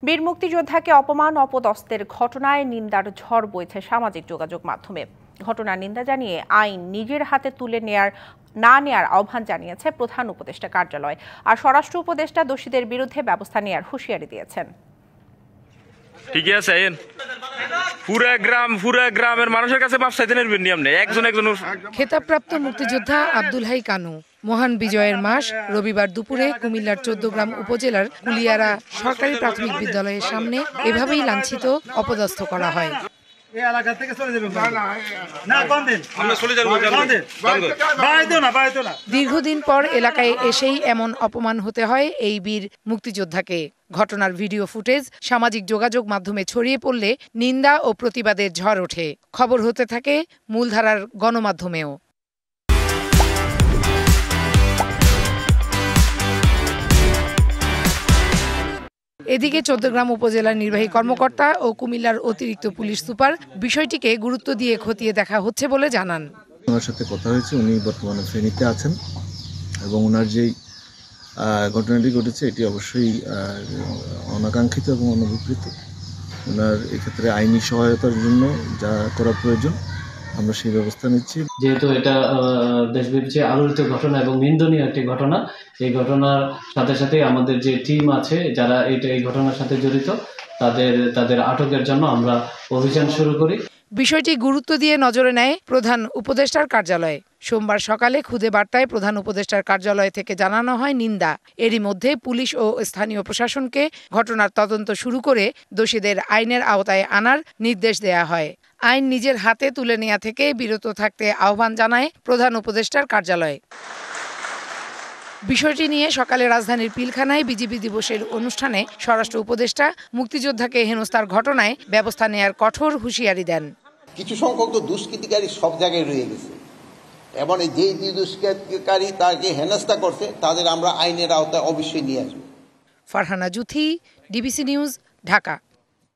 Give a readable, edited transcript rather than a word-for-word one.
বীর মুক্তিযোদ্ধাকে অপমান অপদস্থের ঘটনায় নিন্দার ঝড় বইছে সামাজিক যোগাযোগ মাধ্যমে। ঘটনার নিন্দা জানিয়ে আইন নিজের হাতে তুলে নেয়ার আহ্বান জানিয়েছে প্রধান উপদেষ্টা কার্যালয়। আর স্বরাষ্ট্র উপদেষ্টা দোষীদের বিরুদ্ধে ব্যবস্থা নেয়ার হুঁশিয়ারি দিয়েছেন। ঠিক আছে, পুরা গ্রামের মানুষের কাছে মাপ চাইতে নেবেন নি আপনি একজন। খেতাবপ্রাপ্ত মুক্তিযোদ্ধা আব্দুল হাই কানু মহান বিজয়ের মাস রবিবার দুপুরে কুমিল্লার ১৪ গ্রাম উপজেলার কুলিয়ারা সরকারি প্রাথমিক বিদ্যালয়ের সামনে এভাবেই লাঞ্ছিত অপদস্থ করা হয়। দীর্ঘদিন পর এলাকায় এসেই এমন অপমান হতে হয় এই বীর মুক্তিযোদ্ধাকে। ঘটনার ভিডিও ফুটেজ সামাজিক যোগাযোগ মাধ্যমে ছড়িয়ে পড়লে নিন্দা ও প্রতিবাদের ঝড় ওঠে। খবর হতে থাকে মূলধারার গণমাধ্যমেও। এদিকে ১৪ গ্রাম উপজেলার নির্বাহী কর্মকর্তা ও কুমিল্লার অতিরিক্ত পুলিশ সুপার বিষয়টিকে গুরুত্ব দিয়ে খতিয়ে দেখা হচ্ছে বলে জানান। ওনার সাথে কথা হয়েছে, উনি বর্তমানে ফেনীতে আছেন এবং ওনার যেই ঘটনাটি ঘটেছে এটি অবশ্যই অনাকাঙ্ক্ষিত এবং অনভিপ্রেত। ওনার এক্ষেত্রে আইনি সহায়তার জন্য যা করা প্রয়োজন আমরা সেই ব্যবস্থা নিচ্ছি। যেহেতু এটা দেশব্যাপী যে আলোচিত ঘটনা এবং নিন্দনীয় একটি ঘটনা, এই ঘটনার সাথে সাথে আমাদের যে টিম আছে যারা এই ঘটনার সাথে জড়িত তাদের আটকের জন্য আমরা অভিযান শুরু করি। বিষয়টি গুরুত্ব দিয়ে নজরে নেয় প্রধান উপদেষ্টার কার্যালয়। সোমবার সকালে খুদে বার্তায় প্রধান উপদেষ্টার কার্যালয় থেকে জানানো হয় নিন্দা। এরই মধ্যে পুলিশ ও স্থানীয় প্রশাসনকে ঘটনার তদন্ত শুরু করে দোষীদের আইনের আওতায় আনার নির্দেশ দেয়া হয়। আইন নিজের হাতে তুলে নেওয়া থেকে বিরত থাকতে আহ্বান জানায় প্রধান উপদেষ্টার কার্যালয়। বিষয়টি নিয়ে সকালে রাজধানীর পিলখানায় বিজিবি দিবসের অনুষ্ঠানে স্বরাষ্ট্র উপদেষ্টা মুক্তিযোদ্ধাকে হেনস্থার ঘটনায় ব্যবস্থা নেয়ার কঠোর হুঁশিয়ারি দেন। কিছু সংখ্যক তো দুষ্কৃতিকারী সব জায়গায় রয়ে গেছে এবং যেই দুষ্কৃতিকারী তাকে হেনস্থা করছে তাদের আমরা আইনের আওতায় অবশ্যই নিয়ে আসবো। Farhana Juthi, DBC news, Dhaka.